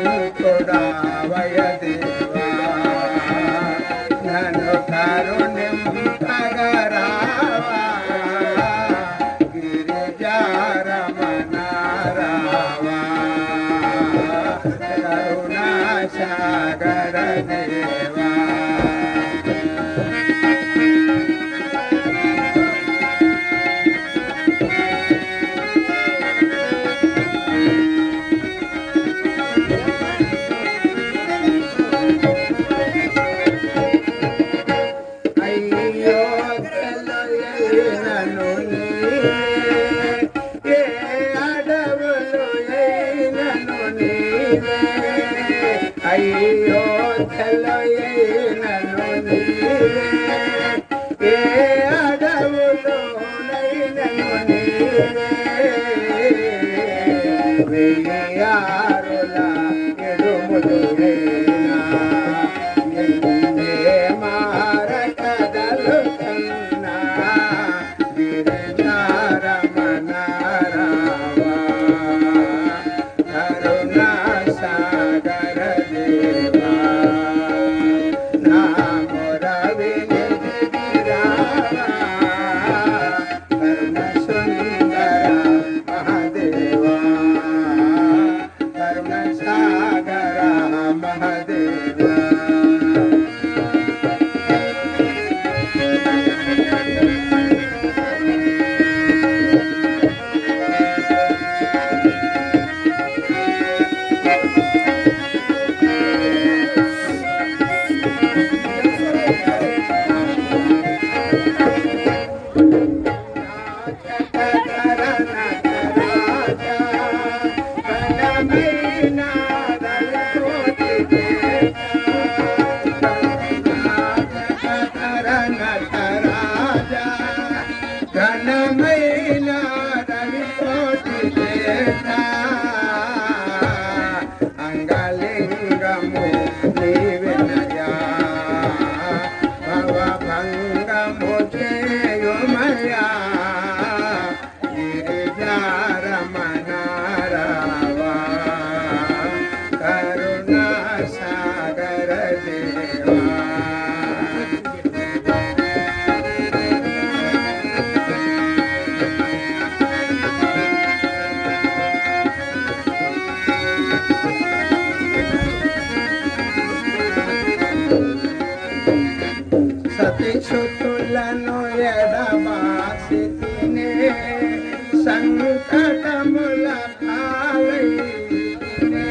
సంతుడా వయదేవా నన్ను కరుణింపగరావా గిరిజారమణారావా కరుణాసాగర దేవా అయ్యో తెలయనను నీవే ఏ అడవులోనైనను నీవే వెయ్యారుల ఎడుములునైనా నిన్నే మారకదలు కన్నా గిరిజారమణారావా కరుణాసాగర దేవా నా మొరవిని గిరిరావా కరుణ సుందర మహాదేవా కరుణ సాగర మహాదేవా అంగలింగము నీవినయా భవభంగము చేయుమయా గిరిజారమణారావా కరుణాసాగర దేవా సతిశుతులను ఎడబాసి తినే సంకటముల పాలైతినే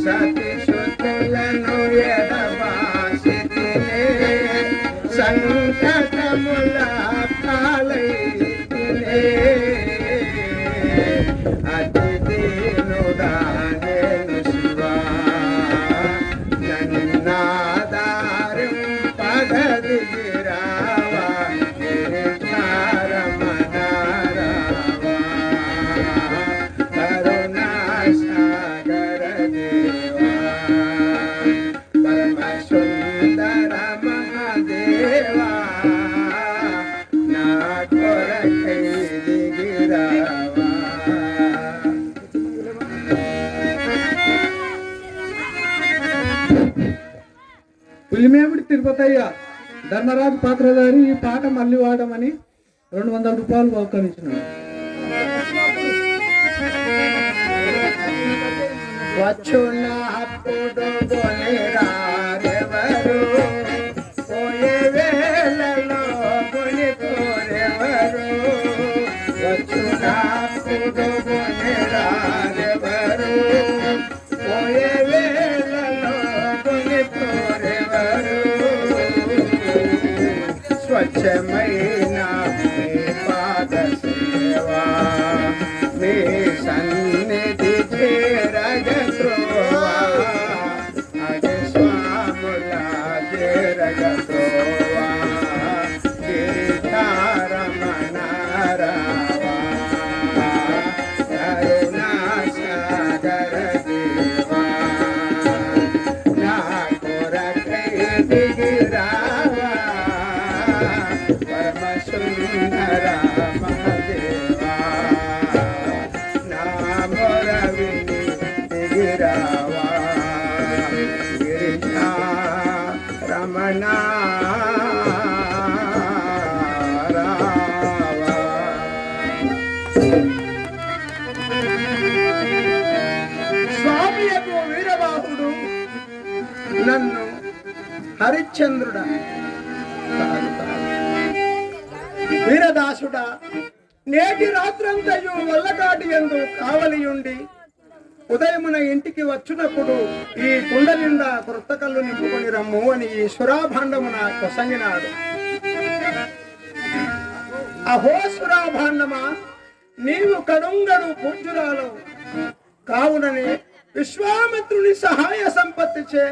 సతిశుతులను ఎడబాసి తినే సంకటముల పాలైతినే అతి దీనుడా నేను శివా నన్నాదారం పగదిగిరావా గిరిజారమణారావా కరుణాసాగర దేవా పరమ సుందర మహాదేవా నా కొరకై దిగిరావా పులిమేమిడి తిరుపతయ్య ధర్మరాజు పాత్రధారి ఈ పాట మళ్ళీ వాడమని 200 రూపాయలు బహుకరించినాడు. వచ్చునప్పుడు కొనిరారెవరు పోయే వేళలో కొనిపోరెవరు వచ్చునప్పుడు కొనిరారెవరు పోయే వేళలో కొనిపోరెవరు స్వచ్ఛమైన మీ పాద సేవా మీ సన్నిధి చేరగత్రోవా అదే స్వాముల చేరగత్రోవా గిరిజారమణారావా కరుణాసాగర దేవా నా కొరకై దిగిరావా పరమ సుందర మహాదేవా నా మొరవిని దిగిరావా ఎవరు? నన్ను హరిశ్చంద్రుడా? కాదు కాదు. వీరదాసుడా, నేటి రాత్రంతయు వల్లకాటి యందు కావలియుండి ఉదయమున ఇంటికి వచ్చినప్పుడు ఈ కుండ నిండా క్రొత్త కళ్ళు నింపుకొని రమ్ము అని ఈ సురాభాండమున కొసంగినాడు. అహో సురాభాండమా, నీవు కడుంగడు పూజ్యురాలు కావునని విశ్వామిత్రుని సహాయ సంపత్తిచే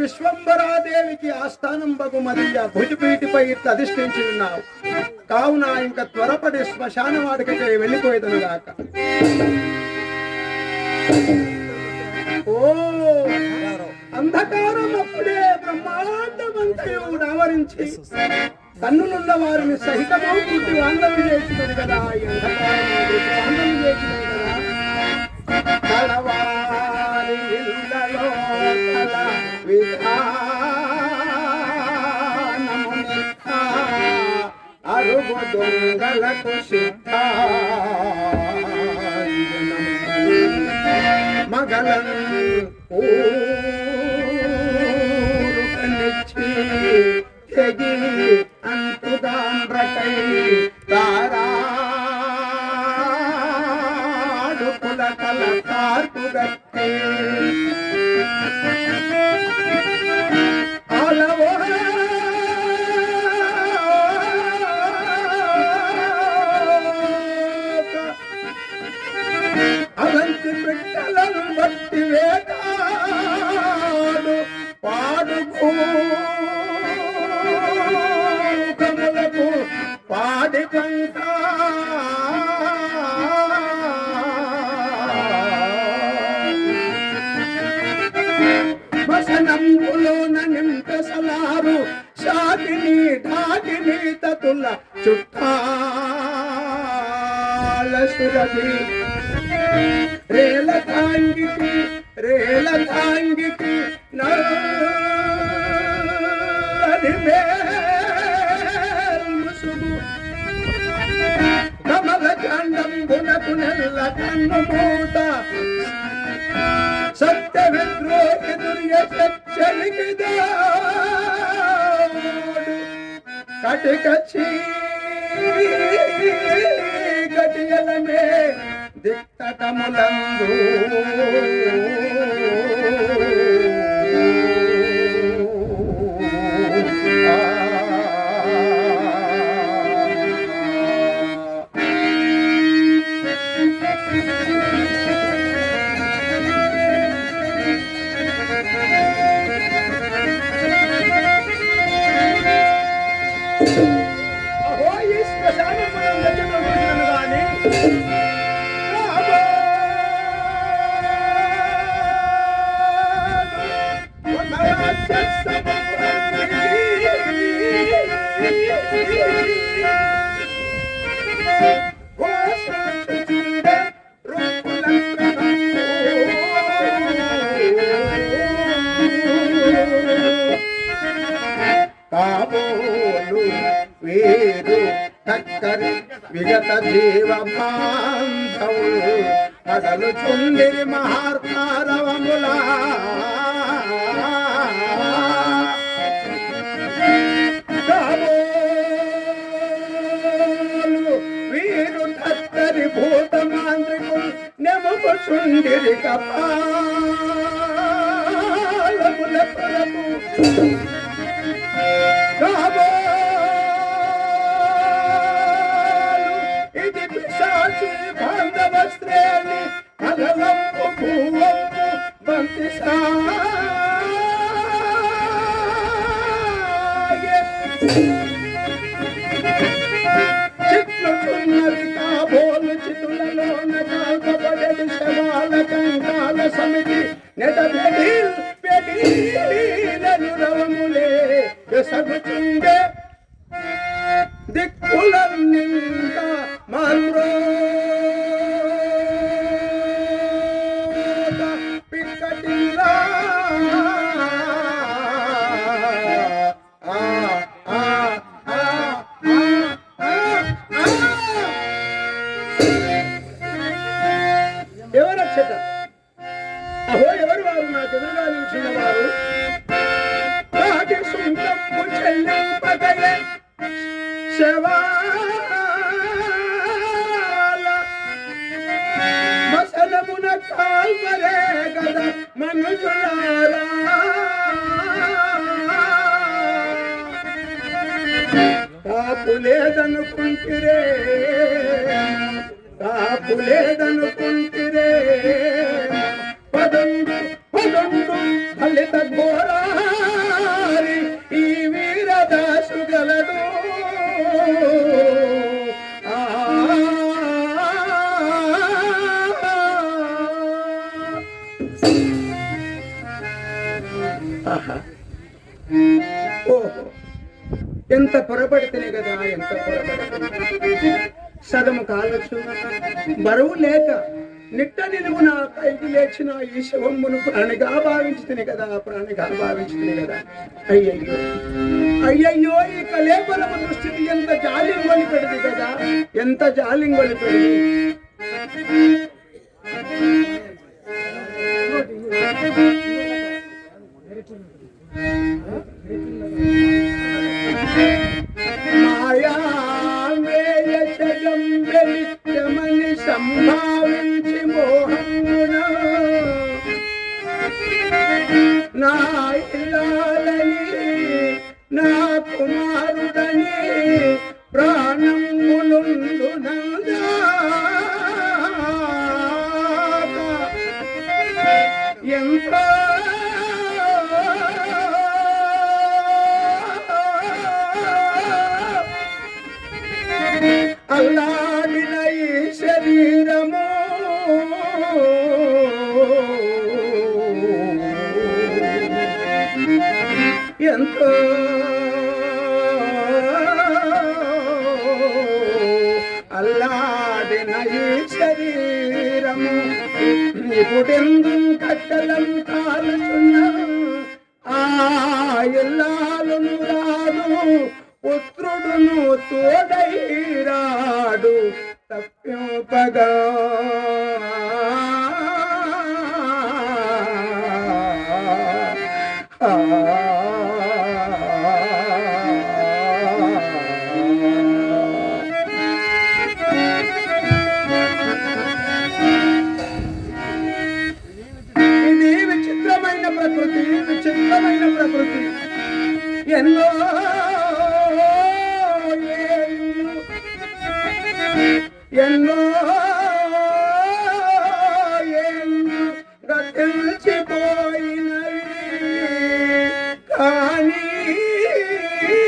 విశ్వంబరాదేవికి ఆస్థానం బగుమదియ భుజపీటిపై అధిష్ఠించి ఉన్నావు. కావున ఇంకా త్వరపడి శ్మశాన వాడికకే వెళ్ళిపోయేదను గాక. ఓ అంధకారం అప్పుడే బ్రహ్మాండమంతయు ఆవరించి కన్నులున్న వారిని సహితమో పూర్తి వాందవి చేసినది కదా. ఈ అంధకారం వాందవి చేసినది కదా. కలవారి ఇళ్ళలో కల విధానముని అరుగు దొంగలకు మగలను ఊరుకనిచ్చి తెగి అంటుదాండ్రకై తారాడుకుల కల కార్పుగట్టి అలవో అలంటి బిడ్డలను బట్టి వేటాడు పాడుకోములకు పాడి పంట వసనంబులోన నింపసలారు షాకిని ఢాకిని తతుల చుట్టాల సురభి రేల తాంగికి నది ముసుగు కమల చండంబునకు నెల్ల కన్ను మూత సత్య విద్రోహి దుర్యచలికి కటికచ్చి గటియలమే దిక్కటములందు అహో ఈ శ్మశానం మనం దగ్గర కానీ కాబోలు వీరు చక్కరి విగత జీవ బాంధవులు కడలు చుండిరి మహార్తారవములా కాబోలు వీరు చక్కరి భూత మాంత్రికులు నెముకు చుండిరి కపాలముల కొరకు ఇది పిశాచి బాంధవ శ్రేణి అలలంపు భూవంపు బంతి చిట్లుతున్నది కాబోలు చితులలోన కాకబడేది శవాల కంకాల సమితి నెటబెడీలను రవములే ఎసగుచుండే దిక్కులన్నింకా మన్రోత పిక్కటిల్లా ఎవరక్షట? అహో ఎవరు వారు నాకు ఎదురుగా కాపులేదనుకుంటిరే కాపులేదనుకుంటిరే పదండు పదండు ఫలిత ఘోరారి ఈ వీరదాసు గలదు ఓహో ఎంత పొరపడితేనే కదా ఎంత పొరపడితే సదము కాలొచ్చు బరువు లేక నిట్ట నిలువున పైకి లేచిన ఈ శవమును ప్రాణిగా భావించుతుంది కదా ప్రాణిగా భావించుతుంది కదా అయ్యయ్యో అయ్యయ్యో ఈ కలేపరమ దుస్థితి ఎంత జాలింగొలి పెడిది కదా ఎంత జాలింగొలి పెడిది మాయామేయజగంబెలిత్యమని సంభావించి మోహమున నా ఇల్లాలని నా కుమారుడని ప్రాణములుందునందా ఎంత అల్లాడిన ఈ శరీరము ఎంతో అల్లాడిన ఈ శరీరము ఇప్పుడెందు కట్టలం కాలుచున్న ఆ ఇల్లాలును రాదు పుత్రుడును తోడైరాడు తప్పింపగా ఇది విచిత్రమైన ప్రకృతి విచిత్రమైన ప్రకృతి ఎన్నో ఎన్నో గతించిపోయినవి కానీ ఈ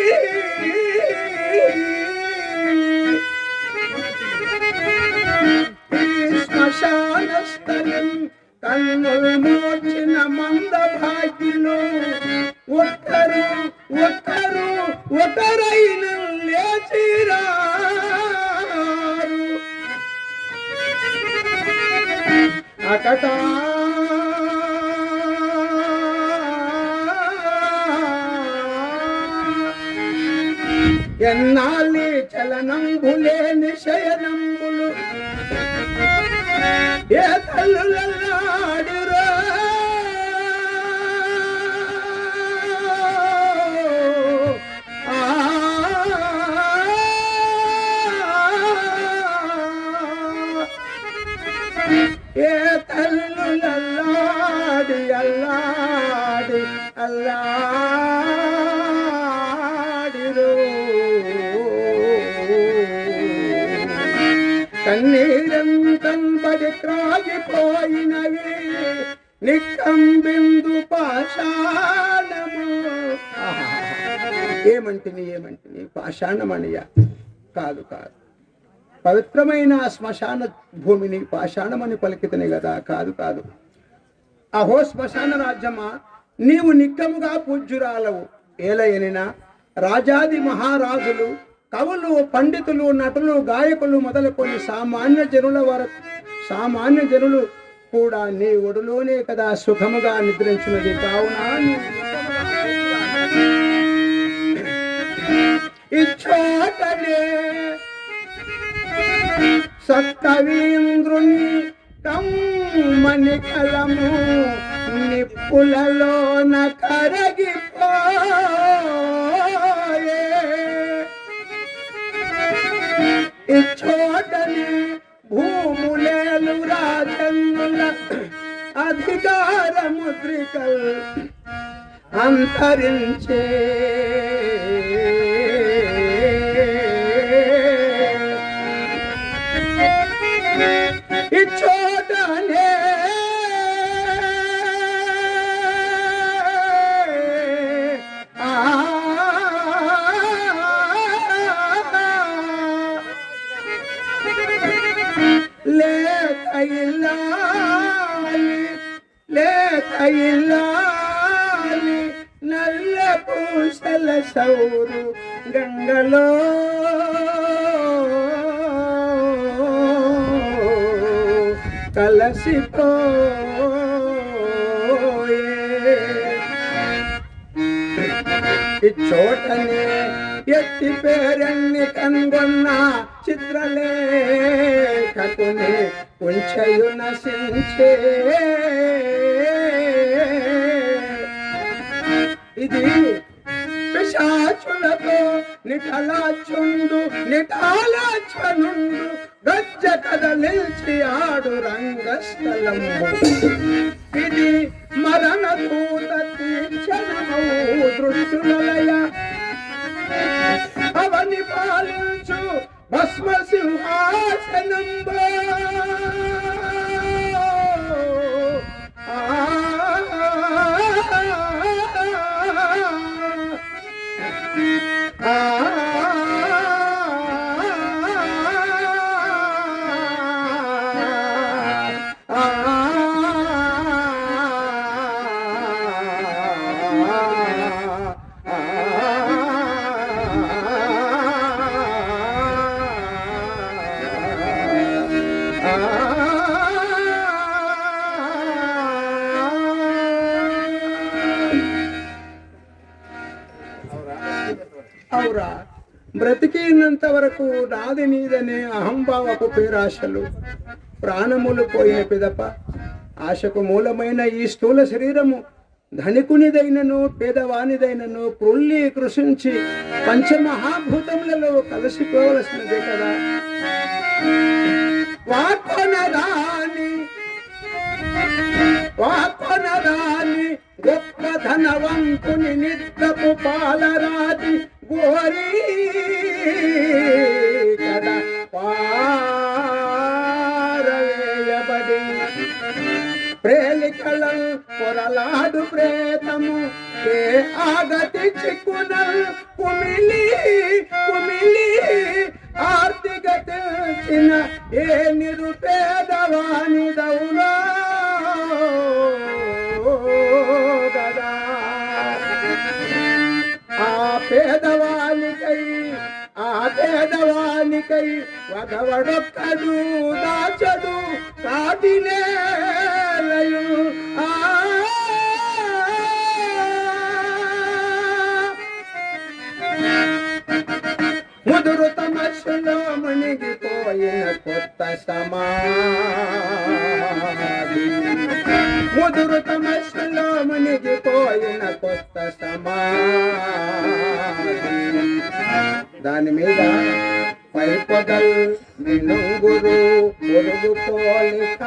శ్మశాన స్థలం కన్నులు మోచిన మంద భాగ్యులు ఒకరైన లేచిరారు అకట ఎన్నాళ్ళి చలనంబులే నిశయనంబులు ఏ తల్లులన్నాడురా ఏ తల్లులల్లాడి అల్లాడి అల్లాడిరో కన్నీరంతంబడి త్రాగిపోయినవి నికంబిందు పాషాణము ఏమంటిని పాషాణమణియ కాదు కాదు పవిత్రమైన శ్మశాన భూమిని పాషాణమని పలికితని కదా కాదు కాదు అహో శ్మశాన రాజ్యమా నీవు నిక్కముగా పూజ్యురాలవు ఏలయనినా రాజాది మహారాజులు కవులు పండితులు నటులు గాయకులు మొదలుకొని సామాన్య జనులు కూడా నీ ఒడిలోనే కదా సుఖముగా నిద్రించినది కావున ఇచ్చోటనే సత్తవీంద్రుని కమ్మని కలము నిప్పులలోన కరగిపోయే ఇచ్చోటని భూములేలు రాజన్నుల అధికార ముద్రికల్ అంతరించే ఇచ్చోటనే లేకయిల్లాలి నల్ల పూసల సౌరు గంగలో కలసిపోయే ఇచ్చోటనే ఎట్టి పేరన్ని కనుగొన్న చిత్రలేఖకుని ఉంచయు నశించే ఇది పిశాచులతో నిటాలాచనుండు గజ్జ కదలిల్చి ఆడు రంగస్థలము ఇది మరణ దూత తీక్షణమౌ దృష్టులయ అవని పాలించు భస్మ సింహాసనంబో అవురా బ్రతికినంత వరకు నాది నీదనే అహంభావపు పేరాశలు ప్రాణములు పోయిన పిదప ఆశకు మూలమైన ఈ స్థూల శరీరము ధనికునిదైనను పేదవానిదైనను క్రుల్లి కృషించి పంచమహాభూతములలో కలిసిపోవలసినదే కదా. వాకొనరాని గొప్ప ధనవంతుని నిత్యపు పాలరాతి గోరీ కదా పారవేయబడి ప్రేలికలం పొరలాడు ప్రేతము ఏ ఆగతి చిక్కున కుమిలి ఆర్థిక తెలిసిన ఏ నిరుపేదవాని దౌలా గదా ఆ పేదవానికై వగవడొక్కడు దాచడు కాటినేలయు ముదురు తమస్సులో మునిగిపోయిన కొత్త సమాధి ముదురు తమస్సులో మునిగిపోయిన కొత్త సమాధి దాని మీద పై పొదల్ మినుగురు పొరుగు పోలిక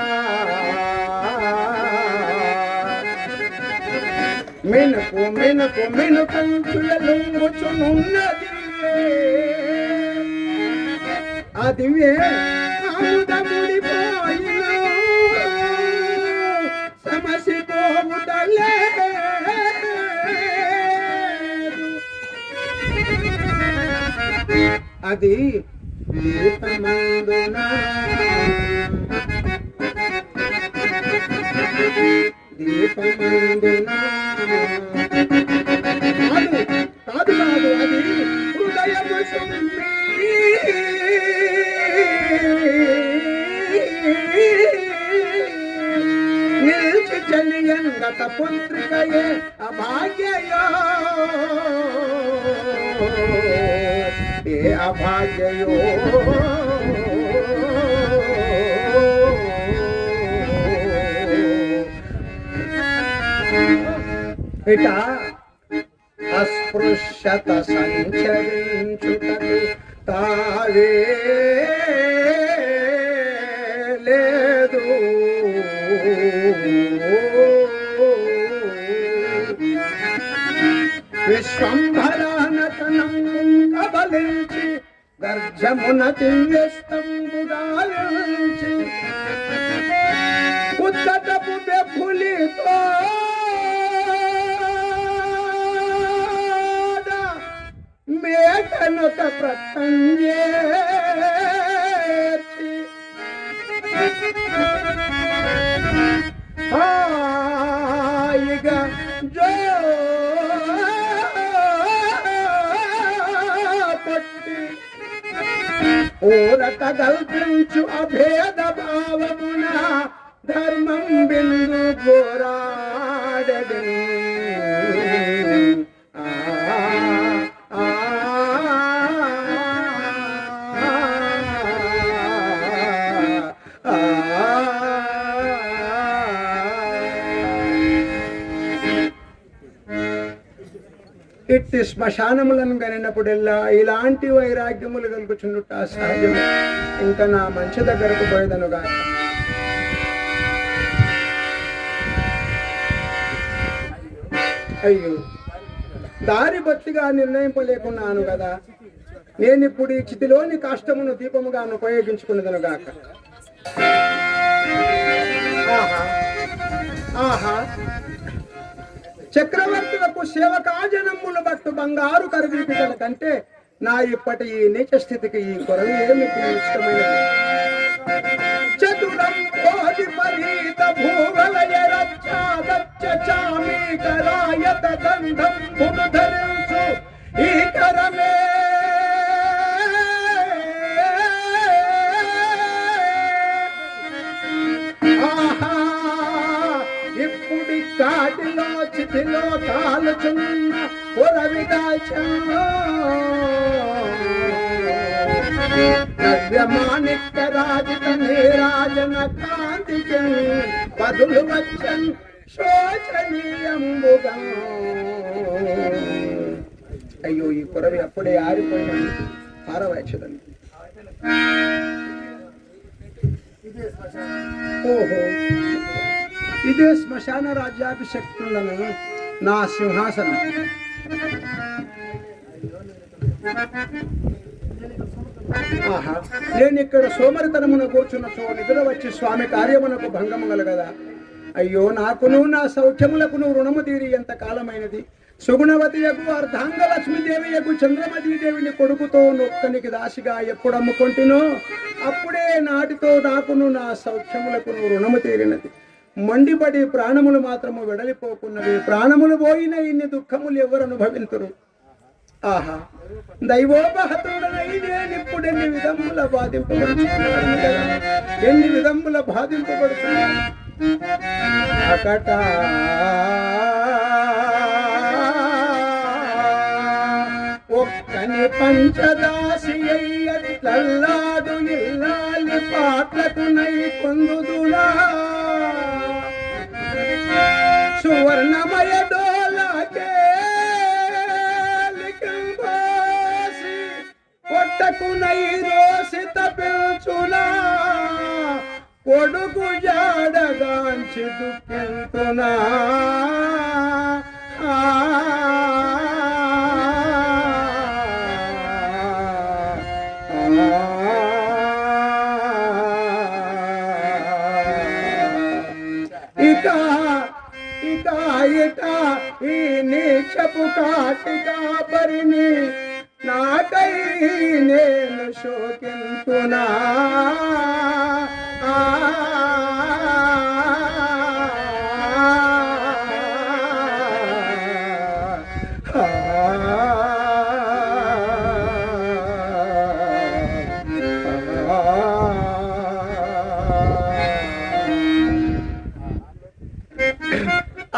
మినుకంచుల లొంగుచునున్నది అదివే ఆముదముడిపోయిన సమసిపోవుటలే అది దీపమందున కాదు అది హృదయము సుమ్మి నిలిచి చలియంగత పుత్రికయే అభాగ్యయో ఏ అభాగ్యయో ఇట అస్పృశ్యత సంచరించుటకు తావే లేదు విశ్వంభరానటనం కబలించి గర్జమున దివ్యస్తంబుగాలించి ఉత్తటపు బెబ్బులితో మేకనుత ప్రత్తంజేర్చి హాయిగా జో పట్టి ఊరట గల్పించు అభేద భావమున ధర్మం బిందు పోరాడదు ఇట్టి శ్మశానములను కనినప్పుడెల్లా ఇలాంటి వైరాగ్యములు కలుగుచుండుట సహజం. ఇంకా నా మంచి దగ్గరకు పోయేదనుగా. అయ్యో, దారి బొత్తిగా నిర్ణయింపలేకున్నాను కదా. నేనిప్పుడు ఈ చితిలోని కాష్టమును దీపముగా ఉపయోగించుకున్నదనుగాక. ఆహా ఆహా, చక్రవర్తులకు సేవకాజనములు బట్టు బంగారు కరిగిపిటల కంటే నా ఇప్పటి ఈ నీచ స్థితికి ఈ కొరవి ఏమి ఇష్టమైనది. చతురం కోటి పరీత భూవలయ రక్షాదక్షామీకరాయత గంధం ధరించు ఈ కరమే ఇప్పుడి కాటిలో చితిలో కాలుచున్న నవ్యమాణిక్య రాజిత నీరాజన కాంతికి పదులు వచ్చన్ శోచనీయంబుగా. అయ్యో, ఈ కొరవి అప్పుడే ఆరిపోయింది, పారవేక్షదని. ఓహో, ఇదే శ్మశాన రాజ్యాభిషక్తులను నా సింహాసనం. ఆహా, నేను ఇక్కడ సోమరితనమున కూర్చున్నచో నిద్ర వచ్చి స్వామి కార్యమునకు భంగము గలగదా. అయ్యో, నాకును నా సౌఖ్యములకును రుణము తీరి ఎంత కాలమైనది. సుగుణవతియకు అర్ధాంగ లక్ష్మీదేవియకు చంద్రమతీదేవిని కొడుకుతో నొక్కనికి దాసిగా ఎప్పుడు అమ్ముకొంటినో అప్పుడే నాటితో నాకును నా సౌఖ్యములకును రుణము తీరినది. మండిపడి ప్రాణములు మాత్రము వెడలిపోకున్నవి. ప్రాణములు పోయిన ఇన్ని దుఃఖములు ఎవరు అనుభవింతురు. ఆహా, దైవోపహతుడనైనేనిప్పుడు ఎన్ని విధముల బాధింపబడుతున్నాను కదా, ఎన్ని విధముల బాధింపబడుతున్నాను. అకట ఒక్కని పంచదాసి అయ్యది తల్లాడు ఇల్లాలి పాటలకు నై పొందుదులా. సువర్ణమయ డోలాకే లిఖంబాసి పొట్టకు నై రోసిత పెంచునా. కొడుకు జాడగాంచి దుఃఖింతునా. ఈ నీచపు కాటిగా పరిని నాకై నేను శోకింతునా.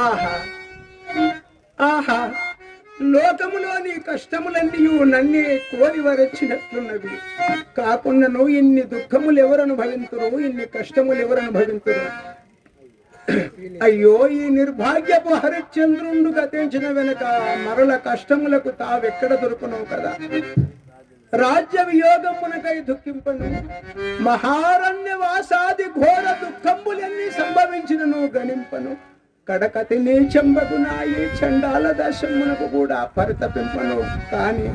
ఆహా ఆహా, లోకములోని కష్టములన్నీ నన్నే కోరి వరచినట్లున్నవి. కాకుండాను ఇన్ని దుఃఖములు ఎవరు అనుభవింతురు, ఇన్ని కష్టములు ఎవరు అనుభవింతురు. అయ్యో, ఈ నిర్భాగ్యపు హరిశ్చంద్రుండు గతించిన వెనుక మరల కష్టములకు తావెక్కడ దొరుకును కదా. రాజ్య వియోగమునకై దుఃఖింపను, మహారణ్యవాసాది ఘోర దుఃఖములన్నీ సంభవించినను గణింపను. కడకతి నీ చెంబగునా ఈ చండాల దశమునకు కూడా పరితపింపను కాని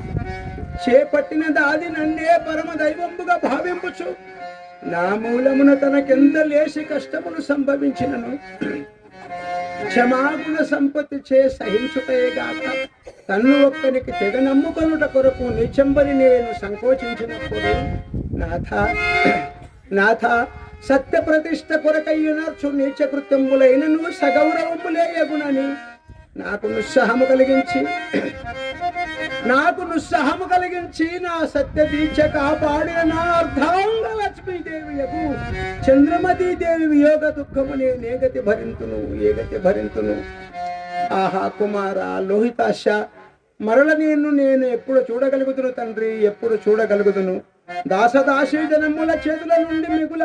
చేపట్టిన దాది నన్నే పరమ దైవంబుగా భావింపుచు నా మూలమున తనకెంత లేసి కష్టములు సంభవించినను క్షమాగుణ సంపత్తి చే సహించుటయేగాక తన్ను ఒక్కనికి తెగ నమ్ముకొనుట కొరకు నీచెంబరి నేను సంకోచించినప్పుడు నాథ సత్య ప్రతిష్ట కొరకయ్యునర్చు నీచ కృత్యములైనను సగౌరవములేయగునని నాకు నుస్సహము కలిగించి నా సత్య దీక్ష కాపాడిన నా అర్ధాంగ లక్ష్మీదేవియకు చంద్రమతీ దేవి వియోగ దుఃఖము ఏ గతి భరింతును ఆహా కుమార లోహితాశ మరల నేను ఎప్పుడు చూడగలుగుతును తండ్రి, ఎప్పుడు చూడగలుగుతును? దాసదాసీ జనముల చేతుల నుండి మిగుల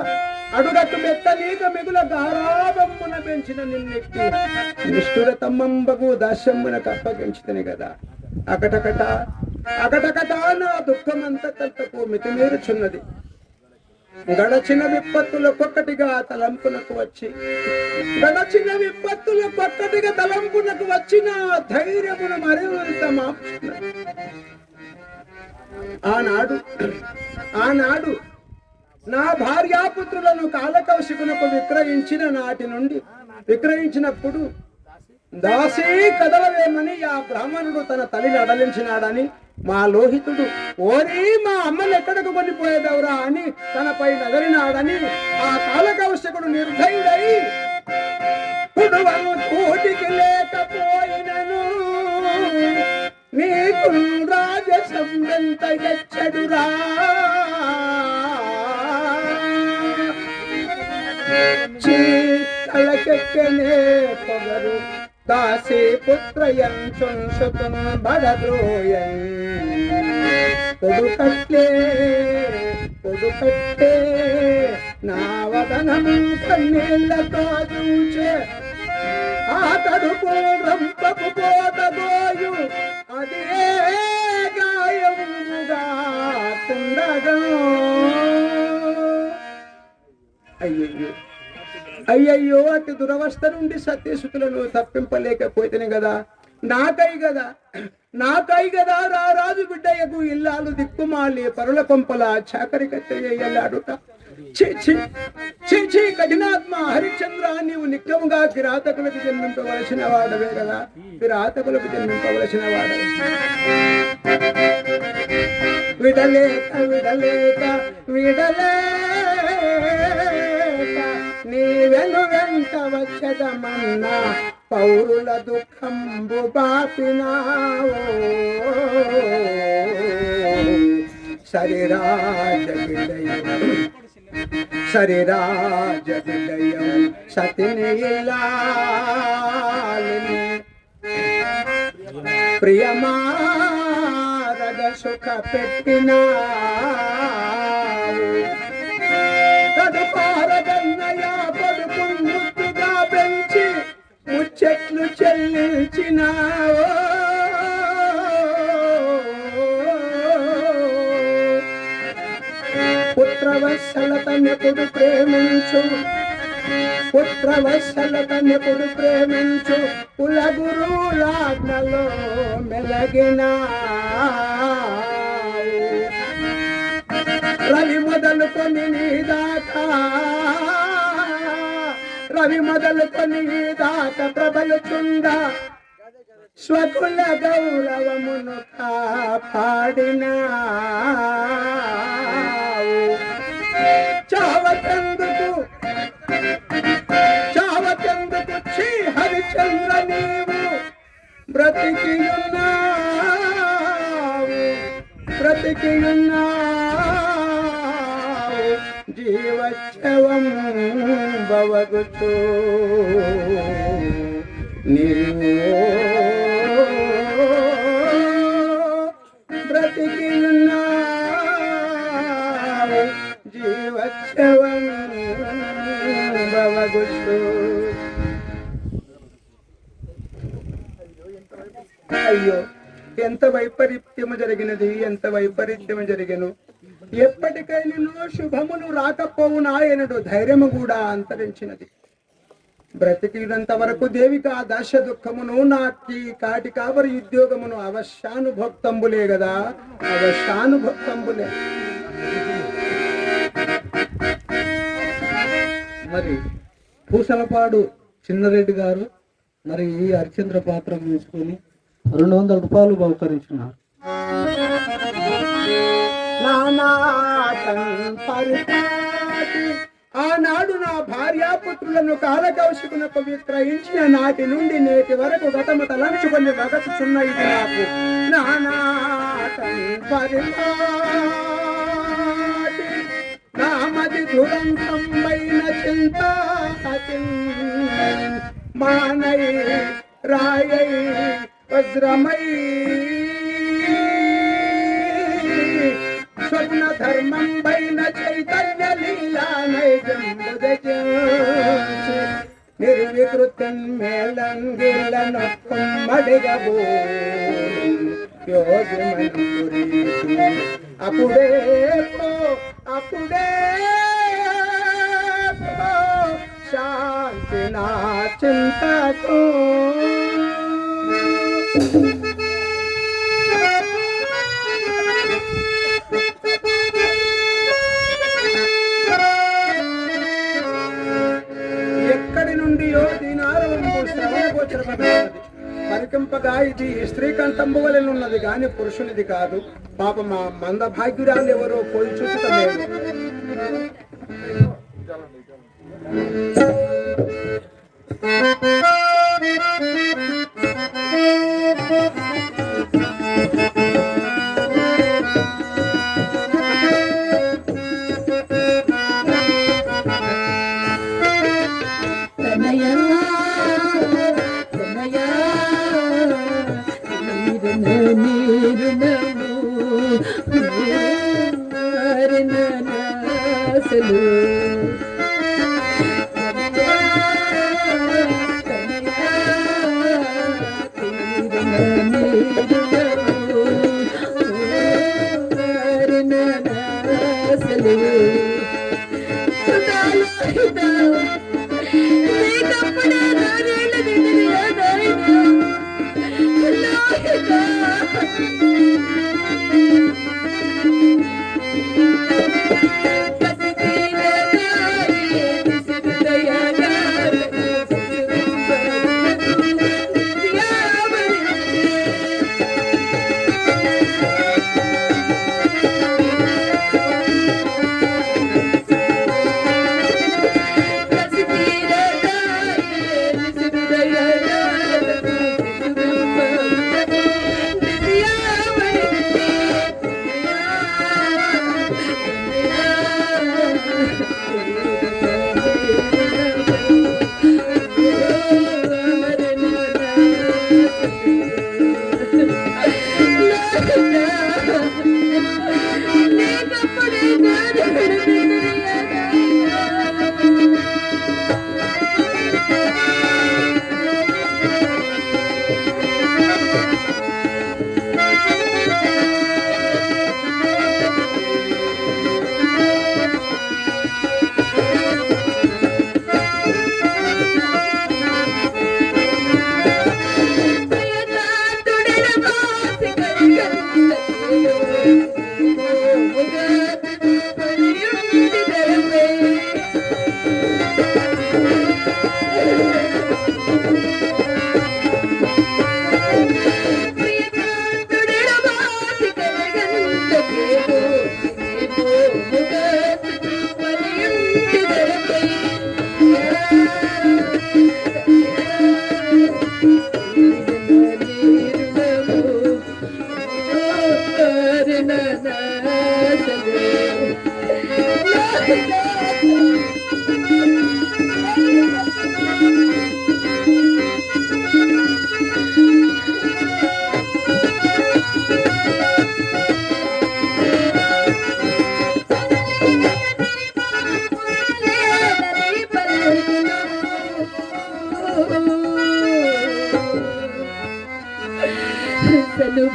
అడుగట్టు మెత్తనీక మిగుల గారాబమ్మున పెంచిన నిన్నెక్కి నిష్ఠుర తమ్మంబగు దాస్యమ్మునకు అప్పగించుతని కదా. అకటకట నా దుఃఖమంతా తల్తకు మితిమీరుచున్నది. గడచిన విపత్తులకొక్కటిగా తలంపునకు వచ్చిన ధైర్యమును మరింత మాపుచున్నది. ఆనాడు నా భార్యాపుత్రులను కాలకౌశికునకు విక్రయించినప్పుడు దాసీ కదలవేమని ఆ బ్రాహ్మణుడు తన తల్లిని అడలించినాడని మా లోహితుడు ఓరి మా అమ్మని ఎక్కడకు కొనిపోయేదవరా అని తనపై నగరినాడని ఆ కాలకౌశకుడు నిర్భయుడై కూటికి లేకపోయినను నీకు రాజసం ఎంత ఎచ్చడురా చీకలకెక్కనే పొగరు దాసి పుత్రయం చుంసుతున్ బడద్రోయన్ పొడుకట్టే నా వదనం కన్నీళ్ళతో చూచే ఆ కడుపు రంపకు పోతబోయు అదే గాయముగా కుండగా. అయ్యయ్యో అతి దురవస్థ నుండి సత్యసుతులను తప్పింపలేకపోతేనే కదా, నాకై కదా రారాజు బిడ్డయ్యకు ఇల్లాలు దిక్కుమాలి పరుల కొంపల చాకరి కట్టేయాడుట. చీ కఠినాత్మ హరిశ్చంద్ర, నీవు నిత్యముగా కిరాతకులకు జన్మింపవలసిన వాడవే కదా, కిరాతకులకు జన్మింపవలసిన వాడవే. విడలేక నీ వెంట వచ్చదమన్నా పౌరుల దుఃఖంబు బాపినావో. సరిరాజ విడయం సతిని ఇల్లాలిని ప్రియమారగ సుఖ పెట్టినావు. కడుపారగన్నయా పడుకు ముద్దుగా పెంచి ముచ్చెట్లు చెల్లించినావో. పుత్రవత్సలతనెప్పుడు ప్రేమించు కులగురులాజ్ఞలో మెలగినా. రవి మొదలుకొని దాకా ప్రబలుచుండ స్వకుల గౌరవమును కాపాడినా. చావకెందుకు ఛీ హరిచంద్ర, నీవు బ్రతికియున్నావు జీవచ్చవం భవగుచు. నీవు బ్రతికియున్నావు జీవచ్చవం భవగుచు. అయ్యో ఎంత వైపరీత్యము జరిగిను. ఎప్పటికైనా శుభములు రాకపోవునా ఎనడు ధైర్యము కూడా అంతరించినది. బ్రతికినంత వరకు దేవికి ఆ దశ దుఃఖమును నాకి కాటి కాబరి ఉద్యోగమును అవశ్యానుభక్తంబులే కదా, అవశ్యానుభక్తంబులే. మరి పూసలపాడు చిన్నరెడ్డి గారు మరి ఈ హరిచంద్ర పాత్ర తీసుకొని 200 రూపాయలు బహుకరించున్నారు. ఆనాడు నా భార్యాపుత్రులను కాలకౌశికునకు విక్రయించిన నాటి నుండి నేటి వరకు గతము తలంచుకొని వగచుచున్న ఇది నాకు నామది దురంతమైన చింత మానై రాయై వజ్రమై స్వర్ణ ధర్మం పైన చైతన్య లీలా నిర్వికృతం మేళంగిలనొక్కం మడిగబో అప్పుడే అప్పుడే శాంతి నా చింతతో. ఎక్కడి నుండియో దీని ఆరవంపు శ్రవణగోచరమైనది. పరికింపగా ఇది స్త్రీ కంఠంబు వలెనున్నది గాని పురుషునిది కాదు. పాప మా మంద భాగ్యురాలు ఎవరో పోయి చూసుటలేదు.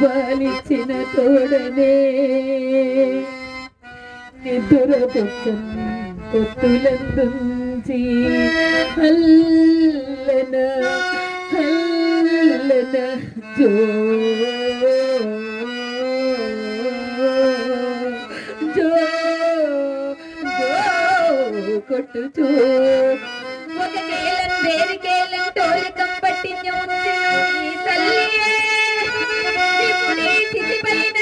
బాలిచిన తోడనే నిద్ర పొత్తులందు నుంచి హల్లన హల్లన జో జో జో కొట్టుచూ ఒక కేలం వేరు కేలం టోలికం పట్టిన ఈ తల్లియే ఇప్పుడు ఈ చితిపైన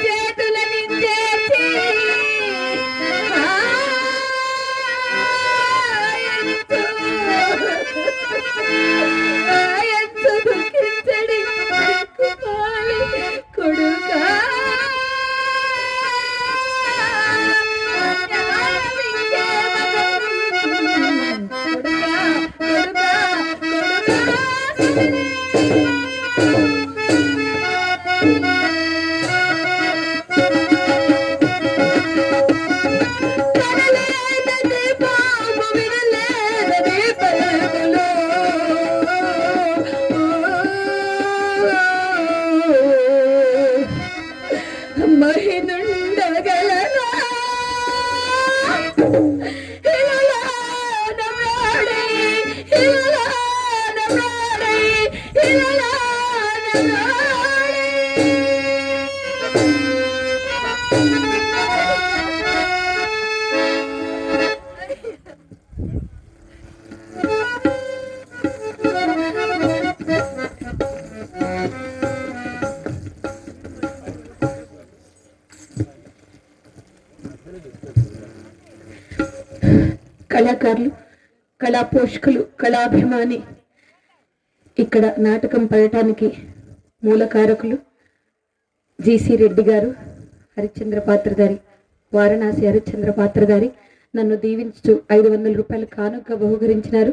చేతుల నించేసి ఆయన్ను దుఃఖించడి కుమారి కొడుకా మహినుండగలనా ఇలా నమ్రాడే ఇలా నమ్రాడే ఇలా కళాకారులు, కళా పోషకులు, కళాభిమాని ఇక్కడ నాటకం పడటానికి మూలకారకులు జీసీ రెడ్డి గారు, హరిశ్చంద్ర పాత్రధారి, వారణాసి హరిశ్చంద్ర పాత్రధారి నన్ను దీవించు 500 రూపాయలు కానుక బహుకరించినారు.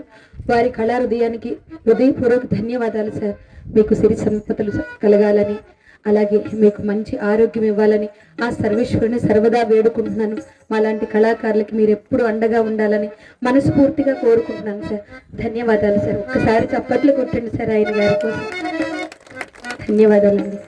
వారి కళా హృదయానికి హృదయపూర్వక ధన్యవాదాలు సార్. మీకు సిరి సంపదలు కలగాలని, అలాగే మీకు మంచి ఆరోగ్యం ఇవ్వాలని ఆ సర్వేశ్వరుని సర్వదా వేడుకుంటున్నాను. మాలాంటి కళాకారులకి మీరు ఎప్పుడు అండగా ఉండాలని మనస్ఫూర్తిగా కోరుకుంటున్నాను సార్. ధన్యవాదాలు సార్. ఒక్కసారి చప్పట్లు కొట్టండి సార్ ఆయన గారి కోసం. ధన్యవాదాలండి.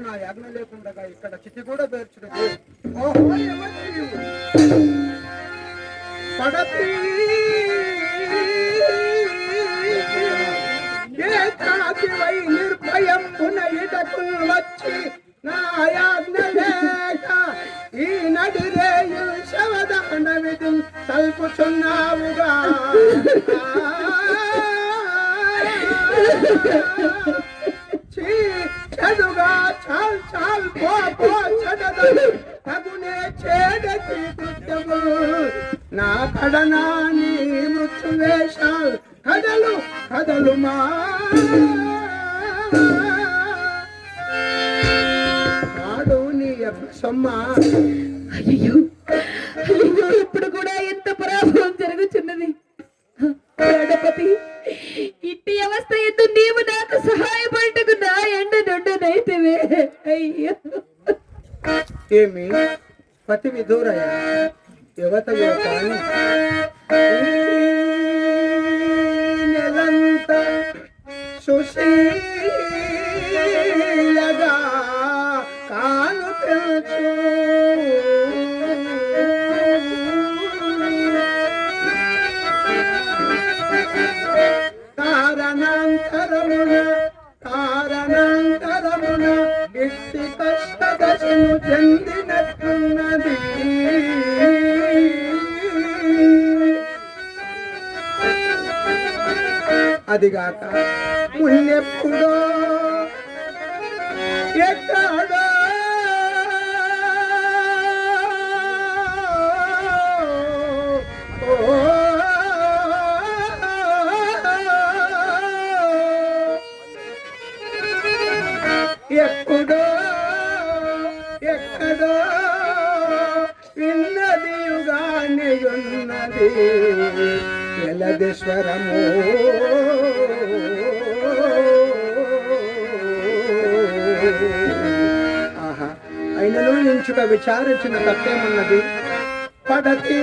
నా యజ్ఞ లేకుండా ఇక్కడ చితి కూడా పేర్చుడు. ఓహో పడతి వై నిర్భయం పునయిటకు వచ్చి నా యాజ్ఞ లేక ఈ నడిరేయు శవదాన విధి సల్పుచున్నావుగా. చదుగా చాల్ చాల్ పో పో చదదు తగునే చేదకి కృత్యము నా కడనాని మృత్యువేషాల్ కదలు కదలు మా నాడు నీ సొమ్మ. అయ్యో అయ్యో, ఇప్పుడు కూడా ఎంత పరాభవం జరుగుతున్నది. గణపతి, ఇట్టి అవస్థ ఎందు నీవు నాకు సహాయపడటకు నా ఎండ దొడ్డనైతివే. అయ్యో ఏమి పతి విధూరయ యువతయో కాని నెలంత సుశీలగా కాను తెలుసు కారణాంతరమున ఇట్టి కష్టదశను చెందినట్టున్నది. అదిగాక మున్నెప్పుడో ఎక్కడో ఉన్నది ఎలదేశ్వరము. ఆహా, అయినను ఇంచుక విచారించిన తప్పేమున్నది? పడతి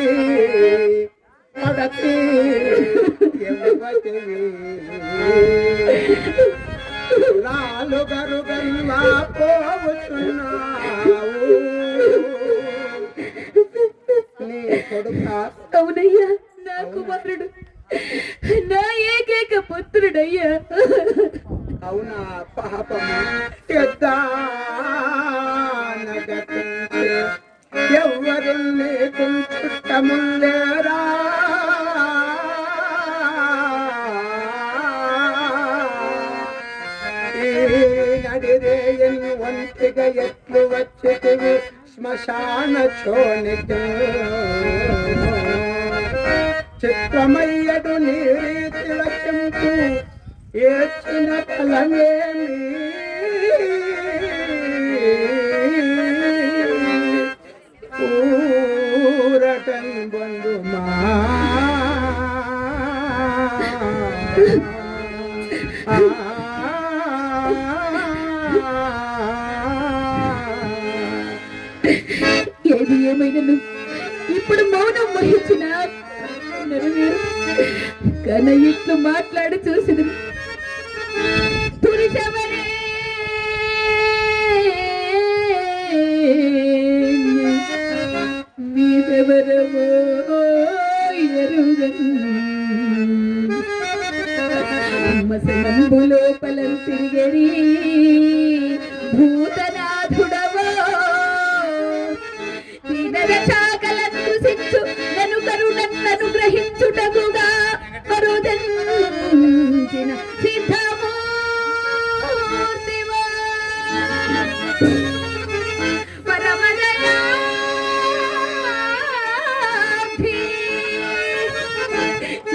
పడతి ఎవ్వతివి రాలు గరుగల్లా పోవుచున్నావు. నీ కొడుక? అవునయ్యా, నా కుమారుడు, నా ఏకైక పుత్రుడయ్యా. అవునా? పాపము ఎద్దానగతించే ఎవ్వరు నీకు చుట్టములేరా? ఈ నడిరేయని ఒంటిగా ఎట్లు వచ్చితివి శ్మశాన చోనికి? చిత్రమయ్యడు నీ రీతిల చెంపు ఏచిన ఫలమేమి? ఊరటన్ బంధుమా ఏది ఏమైనను ఇప్పుడు మౌనం వహించిన నెరవేరు కన ఇట్లు మాట్లాడి చూసింది. పురుషమనే నీవెవరవో ఎరుగన్ మసనంబు లోపలం తిరిగడి భూతనాథుడవో చాకలను సిచ్చు నన్ను కరుణను గ్రహించుటగుగా మరుదంచిన సిద్ధమూర్తివా పరమదయాధి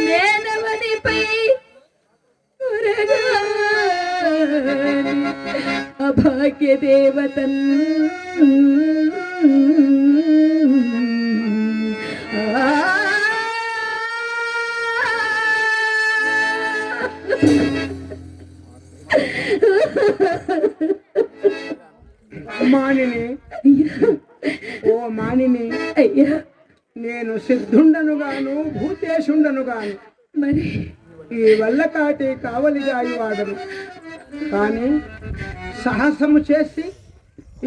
నేనవనిపై అభాగ్య దేవతన్ మానిని, ఓ మానిని, అయ్యా నేను సిద్ధుండను గాను భూతేశుండను గాను మరి ఈ వల్లకాటి కావలిగాయి వాడను. కానీ సాహసము చేసి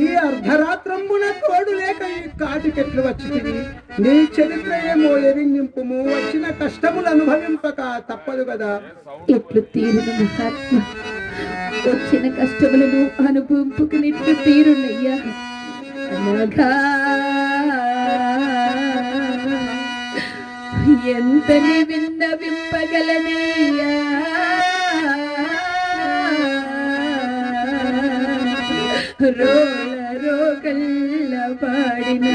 ఈ అర్ధరాత్రంబున తోడు లేక ఈ కాటికెట్లు వచ్చింది. నీ చరిత్ర ఏమో ఎరింగింపుము, వచ్చిన కష్టములు అనుభవింపక తప్పదు కదా. ఎట్లు తీరును మహాత్మ, వచ్చిన కష్టములను అనుభవింపుకునిట్లు తీరునయ్యా. అనగా ఎంతని విన్నవింపగలనయ్యా. రోకల్ల పాడిన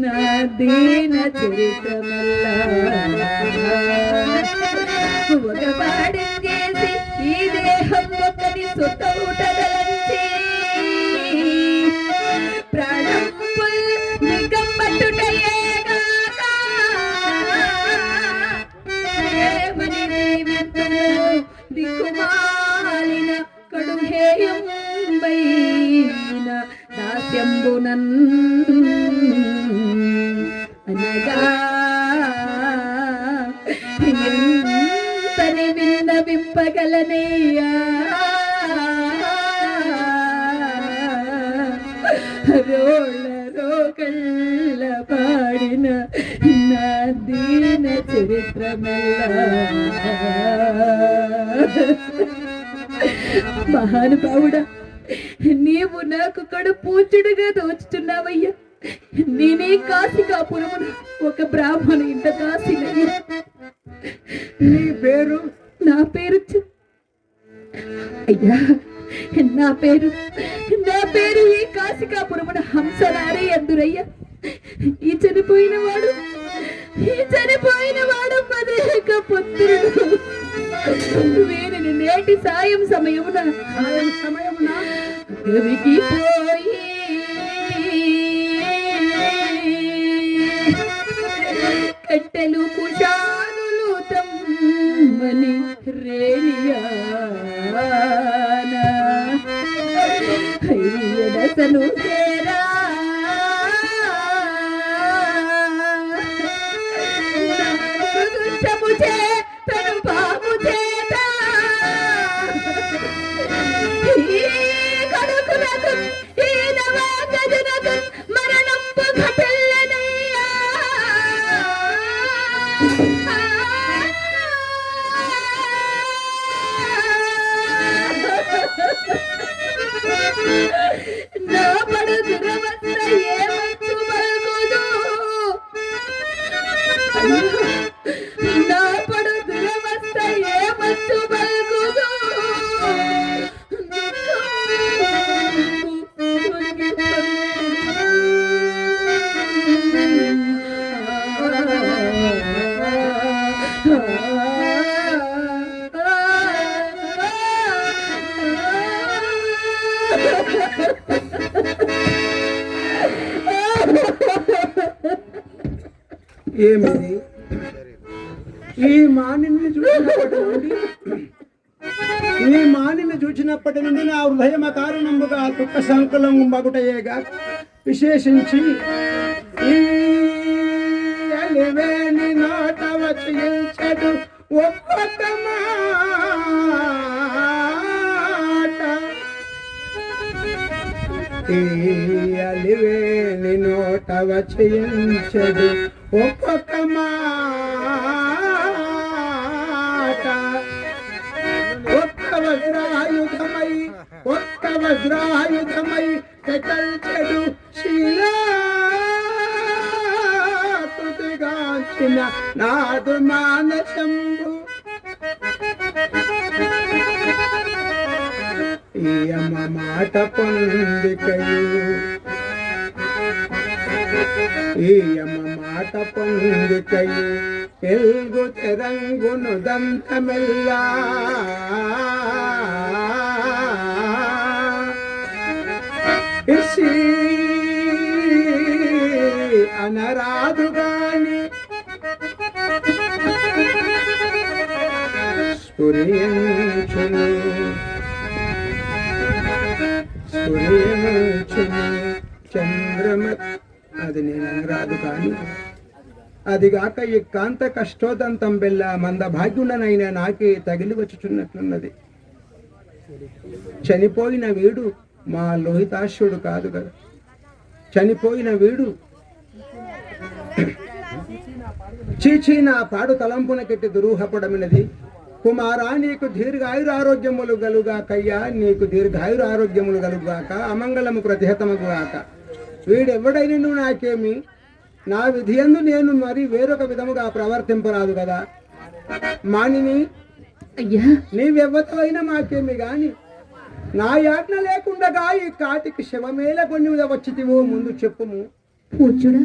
నా దీన చరిత్రమల్లా ఒక పాడించేసి ఈ దేహం ఒకటి సొత్తూటగలంచి ప్రాణం నిగంబట్టుటయేగాక ఏమని జీవితము దిక్కుమాలిన కడుహేయం బైన దాస్యంబునన్ అనగా ఎంతని విన్నవింపగలనయ్యా. రోకల్ల పాడిన నా దీన చరిత్రమల్లా. మహానుభావుడా, నీవు నాకు కడు పూచుడుగా దోచుతున్నావయ్యా. నేనే కాశీకాపురమున ఒక బ్రాహ్మణ ఇంట కాశీనయ్యా. నీ పేరు? నా పేరు అయ్యా, నా పేరు ఈ కాశీకాపురమున హంసనారే అందురయ్యా. ఈ చనిపోయిన వాడు మదేక పుత్రుడు. వీరిని నేటి సాయం సమయమున గవికి పోయి కట్టెలు రేణి రేణియానా అయ్యడసను చేరా దుష్టము చేతను పాము చేత ఈ కడుకునకు ఈ నవాగజనకు మరణంపు ఘటిల్లనయ్యా నా పడు దురవస్థ ఏమంటూ పలుకుదు నా పడు దురవస్థ ఏమంటూ పలుకుదు ఏమిది ఈ మానిని చూచినప్పటి నుండి నా హృదయం కారణముగా దుఃఖ సంకులం మగుటయేగా విశేషించి ఈ అలివేని నోట వచ్చించడు ఒక్కొక్క మాట ఈ అలివేని నోట వచ్చించడు ఒక్కొక్క మాట ఒక్క వజ్రాయుధమై కల్చెడు శిలాకృతిగాంచిన నాదు మానసంబు ఈ అమ్మ మాట పొందికయు ఈ అమ్మ మాట పొందికయు ఎల్గు తెరంగును దంతమెల్లా ఇసి అనరాదు గాని స్ఫురించును చంద్రమ అది నేను రాదు కానీ అదిగాక ఈ కాంత కష్టోదంతం బెల్ల మంద భాగ్యుడనైనా నాకే తగిలి వచ్చుచున్నట్లున్నది. చనిపోయిన వీడు మా లోహితాశ్యుడు కాదు కదా, చనిపోయిన వీడు చీచీ నా పాడు తలంపున కెట్టి దురూహపడమినది. కుమారా నీకు దీర్ఘాయురారోగ్యములు గలుగాకయ్యా, నీకు దీర్ఘాయురారోగ్యములు గలుగాక, అమంగళము ప్రతిహతముగాక. వీడెవడైనను నాకేమి, నా విధియందు నేను మరి వేరొక విధముగా ప్రవర్తింపరాదు కదా. మానిని అయ్యా, నీవెవ్వతవైనా మాకేమి గాని నా యాజ్ఞ లేకుండగా ఈ కాటికి శవమేల కొన్ని వచ్చితివో ముందు చెప్పుము. పూజ్యుడా,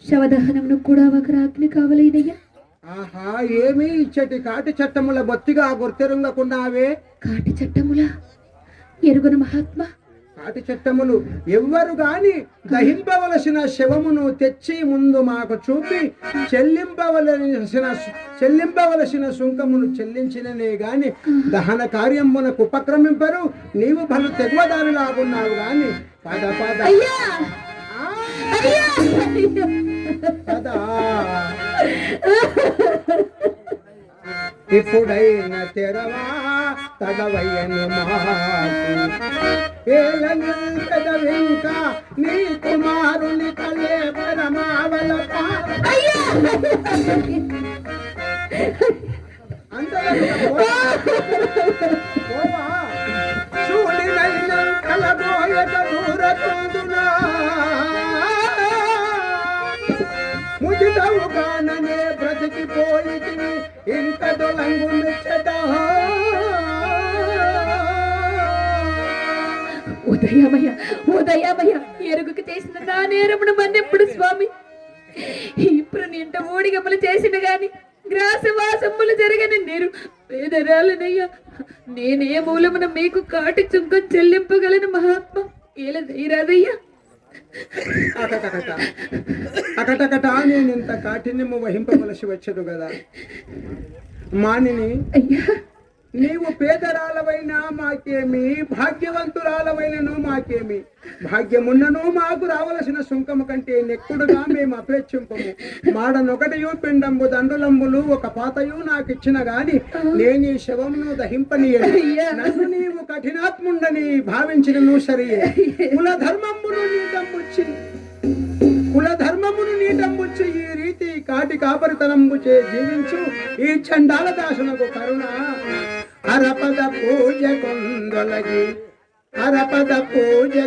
శవదహనమును కూడా ఒక రాత్రి కావలేదయ్యా. ఆహా, ఏమి ఇచ్చటి కాటి చట్టముల బొత్తిగా గుర్తెరుంగకున్నావే. కాటి చట్టములా? ఎరుగున మహాత్మా, కాటి చట్టములు ఎవ్వరు గాని దహింపవలసిన శవమును తెచ్చి ముందు మాకు చూపి చెల్లింపవలసిన సుంకమును చెల్లించిననే గాని దహన కార్యమునకు ఉపక్రమింపరు. నీవు భలు తెగువదారులాగున్నావు గాని పద పద పద. ఇప్పుడైన తెరవా తడవయ్యను మాక నీ కుమారుని కలే పరమావల చూడినైన కలబోయక దూరకుందునా ముజిదవుగాననే బ్రతికిపోయితివి ఇంక దొలంగు ముచ్చట. ఉదయమయ్య ఉదయమయ్య, ఎరుగుకు చేసిన నా నేరమును మన్నెప్పుడు స్వామి. ఇప్పుడు నింట ఊడిగములు చేసిన గాని గ్రాసవాసములు జరగని నేను పేదరాలనయ్యా. నేనే మూలమున మీకు కాటి చుంకం చెల్లింపగలను మహాత్మ. ఏల ధైర్యాదయ్యా. అకటకట నేను ఇంత కాఠిన్యము వహింపవలసి వచ్చదు కదా. మానిని, అయ్యా నీవు పేదరాలవైనా మాకేమి, భాగ్యవంతురాలవైనను మాకేమి, భాగ్యమున్నను మాకు రావలసిన సుంకము కంటే నెక్కుడుగా మేము అపేక్షింపము. మాడనొకటియు పిండంబు దండులంబులు ఒక పాతయు నాకిచ్చిన గాని నేను ఈ శవమును దహింపనీయను. నన్ను నీవు కఠినాత్ముండని భావించినను సరియే. కులధర్మమును నీటంబుచ్చి ఈ రీతి కాటి కాపరితనంబుచే జీవించు ఈ చండాల దాసునకు కరుణ. అరపద పూజ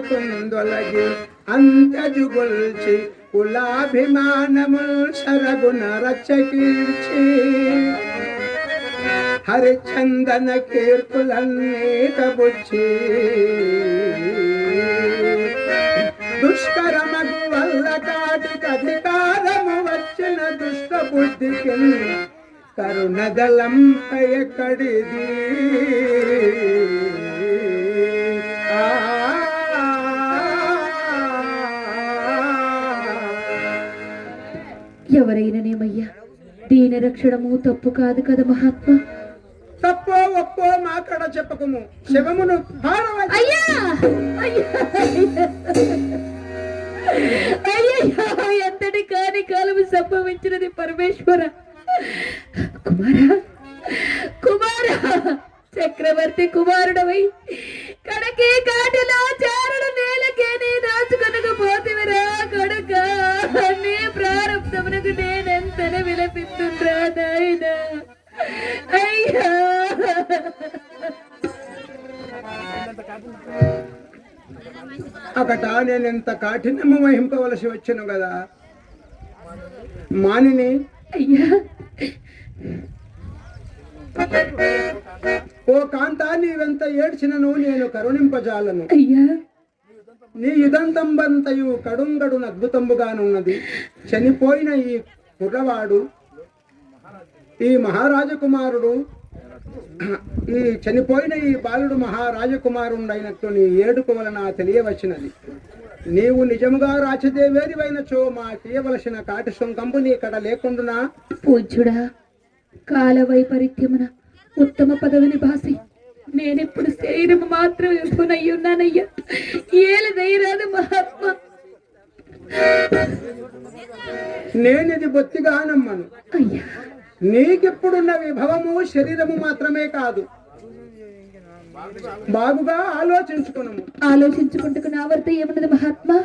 కుందొలగి అంతజుగొల్చి కులాభిమానముల్ సరగున రచ్చకీర్చి హరిచందన కీర్తులన్నేటబుచ్చి దుష్కరమగు వల్ల కాటికి అధికారము వచ్చిన దుష్ట బుద్ధికి కరుణదలం ఎక్కడిది. ఎవరైనానేమయ్యా దీని రక్షణము తప్పు కాదు కదా మహాత్మా. తప్పో ఒప్పో మాకడ చెప్పకము, శివమును అయ్యా అయ్యా ఎంతటి కాని కాలము సంభవించినది పరమేశ్వర. కుమారా చక్రవర్తి కుమారుడవై కడకే కాటిలో చారుడు నేలకే నీ దాచుకొనకపోతివిరా కొడుక. నీ ప్రారంభమునకు నేనెంతన విలపిస్తుండ్రా నాయనా. అయ్యా అకట నేనెంత కాఠిన్యము వహింపవలసి వచ్చాను కదా మానిని. అయ్యా ఓ కాంత, నీవెంత ఏడ్చినను నేను కరుణింపజాలను. అయ్యా నీ యుదంతంబంతయు కడుంగడున అద్భుతంబుగానున్నది. చనిపోయిన ఈ కుర్రవాడు, ఈ మహారాజకుమారుడు, ఈ చనిపోయిన ఈ బాలుడు మహారాజకుమారుడైనట్లు నీ ఏడుపు వలన తెలియవచ్చినది. నీవు నిజముగా రాచదేవేరివైనచో మా తీయవలసిన కాటి సొంకంబు నీ కడ లేకుండునా. పూజ్యుడా, కాల వైపరీత్యమున ఉత్తమ పదవిని బాసి నేనెప్పుడు శరీరము మాత్రం ఇవ్వనయ్యున్నానయ్యా. ఏలు దయరాదు మహాత్మా. నేనిది బొత్తిగా నమ్మను. అయ్యా నీకిప్పుడున్న విభవము శరీరము మాత్రమే కాదు, బాగుగా ఆలోచించుకును. ఆలోచించుకుంటూ నా వద్ద ఏమున్నది మహాత్మా?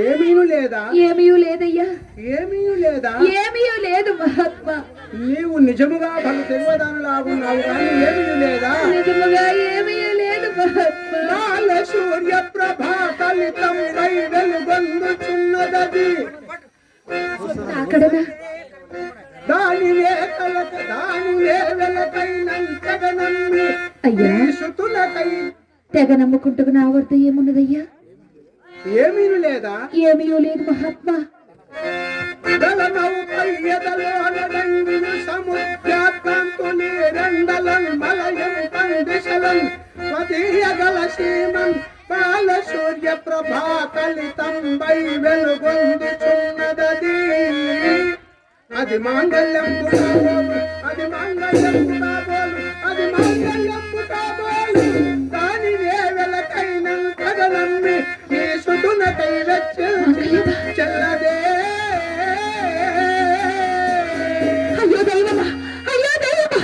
ఏమీను లేదా? ఏమీయూ లేదయ్యా. ఏమీయూ లేదా? ఏమీయూ లేదు మహాత్మా. నీవు నిజముగా బలు తెలివదానలాగున్నావు కానీ ఏమీయూ లేదా? నిజముగా ఏమీయూ లేదు మహాత్మా. లాల సూర్య ప్రభా కలితం వై వెలుగొందుచున్నదది. అక్కడనా దానివే వెలకైనంతగా నమ్మి అయ్యా సుతులకై తెగ నమ్ముకుంటూ నా వద్ద ఏమున్నదయ్యా? ఏమీను లేదా? ఏమీయూ లేదు మహాత్మా. సూర్య ప్రభా కలితం వై వెలుగొందుచున్నదది. అది మాంగళ్యంబు కాబోలు, అది మాంగళ్యంబు కాబోలు, అది మాంగళ్యంబు కాబోలు. దాని వేవెలకైనంతగా నమ్మి నీ సుతునకై వెచ్చించి చెల్లదే. అయ్యో దైవమా, అయ్యో దైవమా,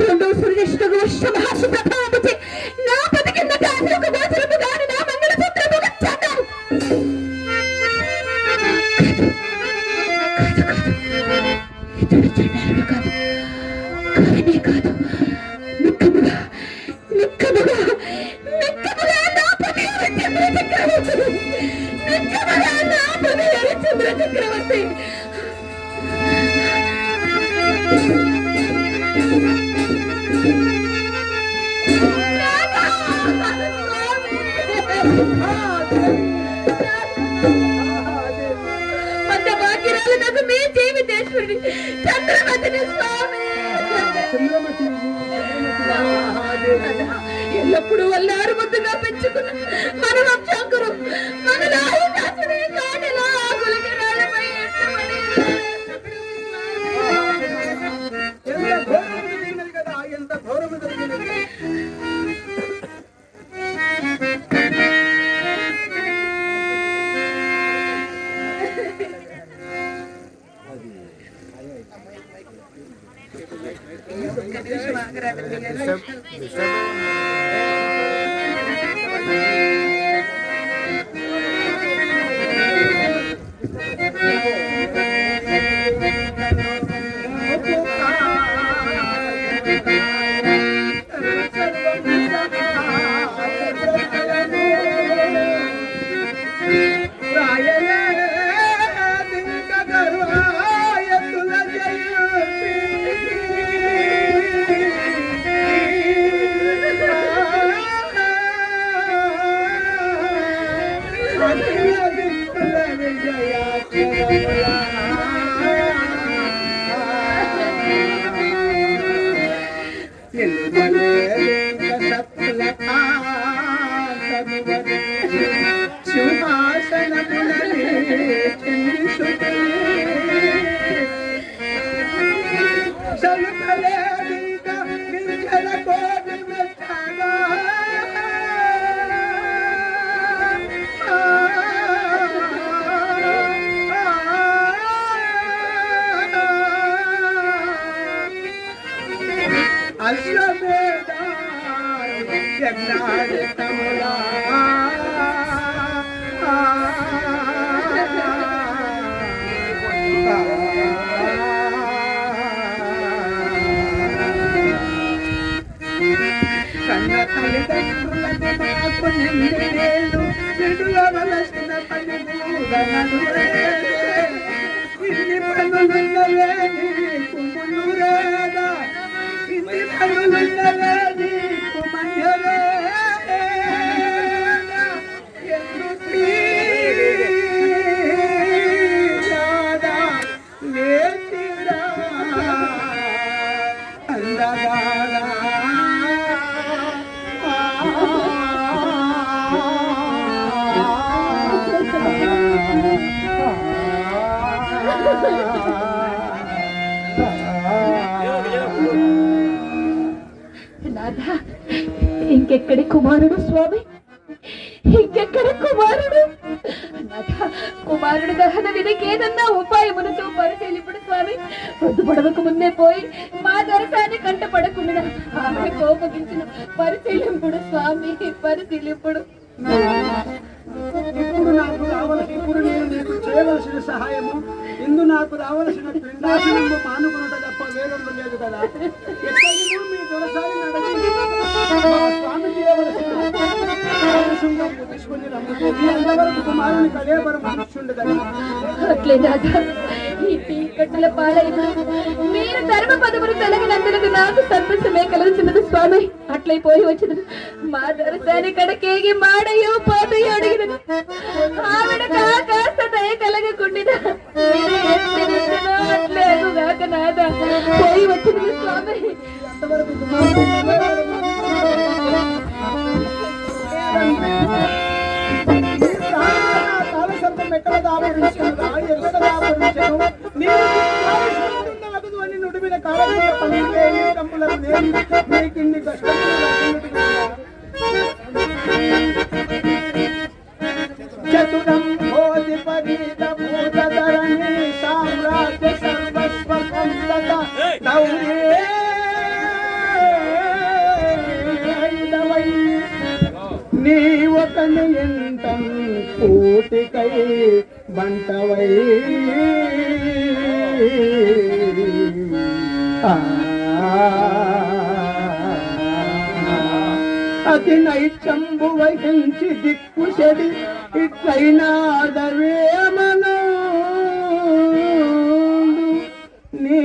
రెండో సూర్యష్టకు వర్ష మహర్షి ప్రభావముచే నా పతికింద కాంతికి గోచరము గాని నా మంగళసూత్రము వచ్చాను. ఇతడు చెడ్డారుడు కాదు, కానే కాదు, నిక్కముగా నా పతి హరిశ్చంద్ర చక్రవర్తి, నిక్కముగా నా పతి హరిశ్చంద్ర చక్రవర్తి. అంత భాగ్యరాలు నాకు మీ జీవితేశ్వరుడి చంద్రమతిని స్వామి. ఎల్లప్పుడూ వల్లారు ముద్దుగా పెంచుకున్న మన వంశాంకురు మన నాయకుని కాటిలో ఆకులకి రాళ్ళపై ఎత్తబడి కన్న తల్లిదండ్రులకు నాకు నిండేళ్ళు విడువలసిన పని మూడనలు ఇన్ని పనులున్నవే నీకు మునురేదా ఇన్ని పనులున్నవే నీకు మన్యరేదా ఎందుకు రాదా లేచిరా అందగాడా నాథా, ఇంకెక్కడి కుమారుడు స్వామి, ఇంకెక్కడ కుమారుడు? నాథా, కుమారుడు దహన విధికి ఏదన్నా ఉపాయమునతో పరిశీలిపుడు స్వామి. పొద్దు పొడవకు ముందే పోయి మా దొరసాన్ని కంట పడకుండా ఆమె కోపగించిన పరిశీలింపుడు స్వామి, పరిశీలింపుడు. ఇప్పుడు నాకు ఇప్పుడు నేను నీకు చేయవలసిన సహాయము ఇందు నాకు రావలసిన పిండాసనము మానుకున్నట తప్ప వేరొందు లేదు కదా. ఎక్కడికి మీ దొరసారి అడిగి మా స్వామి చేయవలసిన తీసుకుని రమ్ము అంతవరకు కుమారుని కలేబరం మనుష్యుండదని. అట్లే దాదా, ఈ టీకట్టుల పాలైన మీరు ధర్మ పదవులు కలిగినందుకు నాకు సంతోషమే కలుగుతున్నది స్వామి. అట్లయిపోయి వచ్చినది మా దర్శని కడకేగి మాడయో పోతయో అడిగినది. ఆవిడ కాస్త దయ కలగకుండినా అట్లేదు కాక నాదా పోయి వచ్చినది స్వామి. అంతవరకు కుమారుని తాళసర్పం ఎక్కడ దాపరించుకున్నదా ఎక్కడ దాపరించను నీకు అని నుడివిన కాలంలో పనిచేయ కంపులకు నేను నీకు ఇన్ని చతురం భోజి పరీత భూతధరణి సామ్రాజ్య సర్వస్వ సంతత దౌర్యవై నీ ఒకని ఎంతం పూటికై బంటవై అతి నైత్యంబు వహించి దిక్కుశడి ఇట్లైనాదవేమను నీ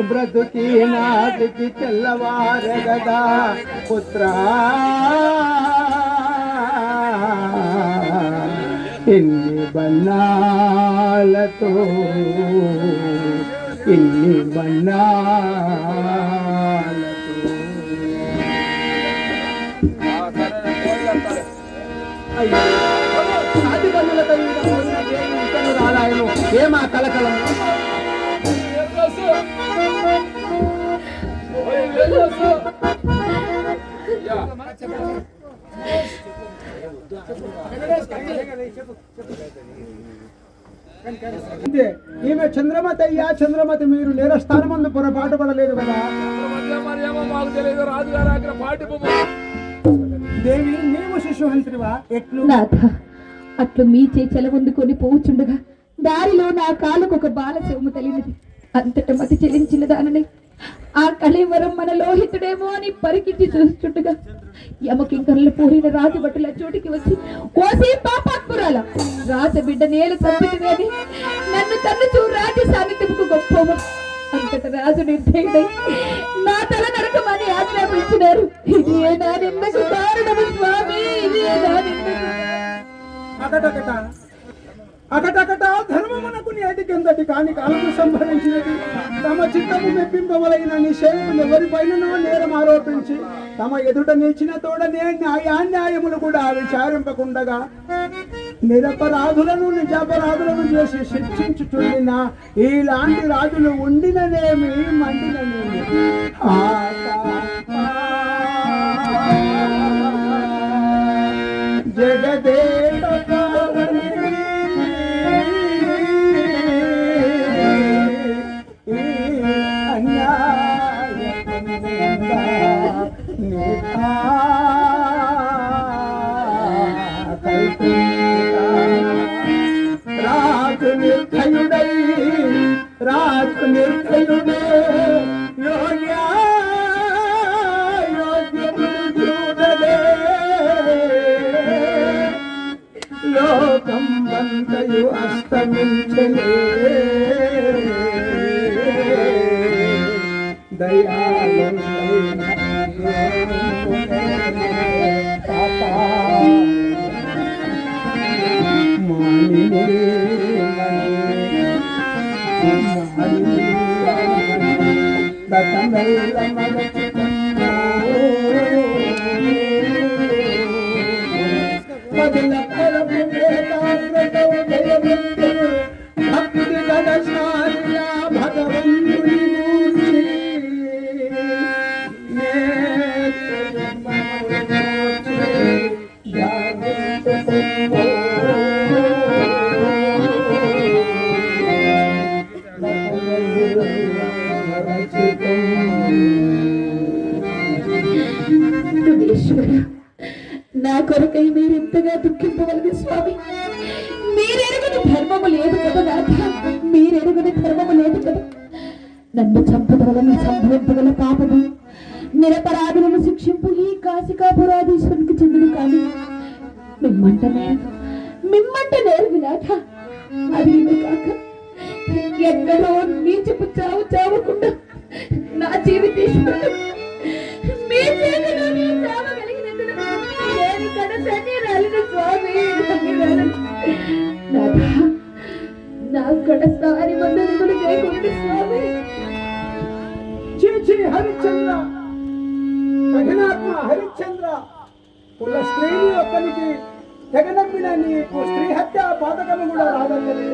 బ్రతుకి నాటికి తెల్లవారగదా పుత్రా ఇన్ని బన్నాలతో ఇన్ని బన్నాలతో అయ్యో సాటి పనులతో ఇంకను రాలాయను ఏమా కలకలం అంతే ఈమె చంద్రమతి అయ్యా చంద్రమతి మీరు నేరస్థానమందు పొరపాటు పడలేదు కదా దేవి నీవు శిశుహంత్రివా ఎట్లు నాథ అట్లు మీ చెలవొందుకొని పోచుండగా దారిలో నా కాలుకు ఒక బాల చెవుము తగిలినది. అంతట మతి చెలించిన దానిని ఆ కళేవరం మన లోహితుడేమో అని పరికించి చూస్తుండగా యమకింకర్లు పూరిన రాజభటుల చోటికి వచ్చి ఓసే పాపాత్మురాల రాజబిడ్డ నేల తప్పితే అని నన్ను తన్నుచూ రాజ సాన్నిధ్యముకు గొప్పవ. అంతట రాజు నిర్దయుడై నా తల నరకమని ఆజ్ఞాపించినారు. ఇదే నా నిందకు కారణము స్వామి, ఇదే నా నిందకు. అకటకట అకటకట ధర్మమునకు నేటికెంతటి కాని కాలము సంభవించినది. తమ చిత్తము మెప్పింపవలైన నీ సేవకులు ఎవరిపైననో నేరం ఆరోపించి తమ ఎదుట నిలిచిన తోడనే న్యాయాన్యాయములు కూడా విచారింపకుండగా నిరపరాధులను నిజాపరాధులను చేసి శిక్షించుచుండిన ఇలాంటి రాజులు ఉండిననేమి మండిననేమి జగదేవ రాజు నిర్భయుడై రాజు నిర్భయుడే లోకం వంతయు అస్తమించలే భక్తి గణశాలియా భగవంతుని నా కొరకై మీరు ఇంతగా దుఃఖింపవలదు స్వామి. మీరెరుగుని ధర్మము లేదు కదా నాథ, మీరెరుగుని ధర్మము లేదు కదా. నన్ను చంపగలను సంభవింపగల పాపము నిరపరాధులను శిక్షింపు ఈ కాశికాపురాధీశ్వరునికి చెందును. కానీ మిమ్మంట నేరు నాథ. అది కాక ఎక్కడో నీచపు చావు చావకుండా నా జీవితేశ్వరుడు మీ చేతిలోనే చావగలిగినందున నేను కడసని రాలిన స్వామి. నా కడసారి వందనములు లేకుండా స్వామి. చీచి హరిశ్చంద్ర కఠినాత్మ హరిశ్చంద్ర కుల స్త్రీని ఒక్కరికి తెగనమ్మిన నీకు స్త్రీ హత్య పాతకము కూడా రాదన్నది.